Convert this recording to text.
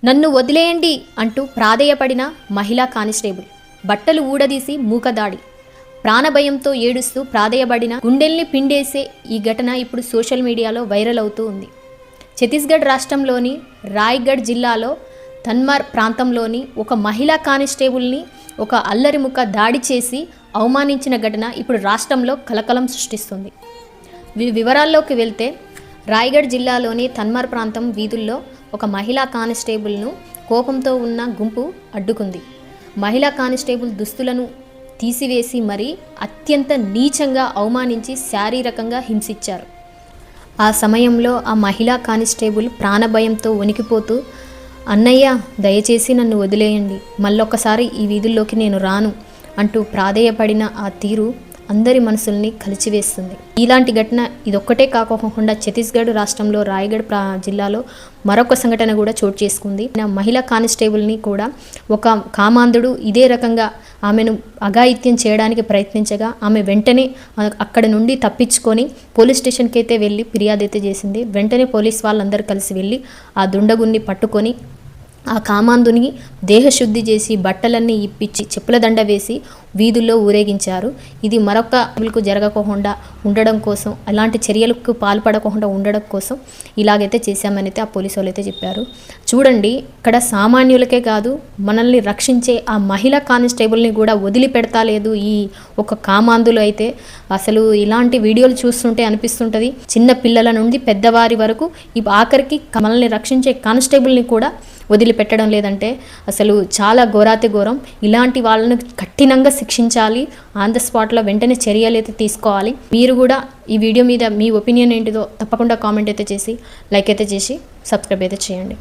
నన్ను వదిలేయండి అంటూ ప్రాధేయపడిన మహిళా కానిస్టేబుల్, బట్టలు ఊడదీసి మూకదాడి, ప్రాణభయంతో ఏడుస్తూ ప్రాధేయపడిన గుండెల్ని పిండేసే ఈ ఘటన ఇప్పుడు సోషల్ మీడియాలో వైరల్ అవుతూ ఉంది. ఛత్తీస్గఢ్ రాష్ట్రంలోని రాయ్గఢ్ జిల్లాలో తన్మార్ ప్రాంతంలోని ఒక మహిళా కానిస్టేబుల్ని ఒక అల్లరిముఖ దాడి చేసి అవమానించిన ఘటన ఇప్పుడు రాష్ట్రంలో కలకలం సృష్టిస్తుంది. వివరాల్లోకి వెళ్తే, రాయ్గఢ్ జిల్లాలోని తన్మార్ ప్రాంతం వీధుల్లో ఒక మహిళా కానిస్టేబుల్ను కోపంతో ఉన్న గుంపు అడ్డుకుంది. మహిళా కానిస్టేబుల్ దుస్తులను తీసివేసి మరీ అత్యంత నీచంగా అవమానించి శారీరకంగా హింసించారు. ఆ సమయంలో ఆ మహిళా కానిస్టేబుల్ ప్రాణభయంతో వణికిపోతూ, అన్నయ్య దయచేసి నన్ను వదిలేయండి, మళ్ళొక్కసారి ఈ వీధుల్లోకి నేను రాను అంటూ ప్రాధేయపడిన ఆ తీరు అందరి మనసుల్ని కలిచివేస్తుంది. ఇలాంటి ఘటన ఇదొక్కటే కాకోకుండా ఛత్తీస్గఢ్ రాష్ట్రంలో రాయ్గఢ్ జిల్లాలో మరొక సంఘటన కూడా చోటు చేసుకుంది. మహిళా కానిస్టేబుల్ని కూడా ఒక కామాంధుడు ఇదే రకంగా ఆమెను అఘాయిత్యం చేయడానికి ప్రయత్నించగా ఆమె వెంటనే అక్కడ నుండి తప్పించుకొని పోలీస్ స్టేషన్కి అయితే వెళ్ళి ఫిర్యాదు అయితే చేసింది. వెంటనే పోలీస్ వాళ్ళందరూ కలిసి వెళ్ళి ఆ దుండగుణ్ణి పట్టుకొని ఆ కామాంధుని దేహశుద్ధి చేసి బట్టలన్నీ ఇప్పించి చెప్పుల దండ వేసి వీధుల్లో ఊరేగించారు. ఇది మరొకకు జరగకుండా ఉండడం కోసం, అలాంటి చర్యలకు పాల్పడకుండా ఉండడం కోసం ఇలాగైతే చేశామని అయితే ఆ పోలీసు వాళ్ళు అయితే చెప్పారు. చూడండి, ఇక్కడ సామాన్యులకే కాదు, మనల్ని రక్షించే ఆ మహిళా కానిస్టేబుల్ని కూడా వదిలిపెడతా లేదు ఈ ఒక కామాంధులు అయితే. అసలు ఇలాంటి వీడియోలు చూస్తుంటే అనిపిస్తుంటుంది, చిన్న పిల్లల నుండి పెద్దవారి వరకు ఈ ఆఖరికి మనల్ని రక్షించే కానిస్టేబుల్ని కూడా వదిలిపెట్టడం లేదంటే అసలు చాలా ఘోరాతి ఘోరం. ఇలాంటి వాళ్ళను కఠినంగా శిక్షించాలి, ఆన్ ద స్పాట్లో వెంటనే చర్యలు అయితే తీసుకోవాలి. మీరు కూడా ఈ వీడియో మీద మీ ఒపీనియన్ ఏంటిదో తప్పకుండా కామెంట్ అయితే చేసి, లైక్ అయితే చేసి, సబ్స్క్రైబ్ అయితే చేయండి.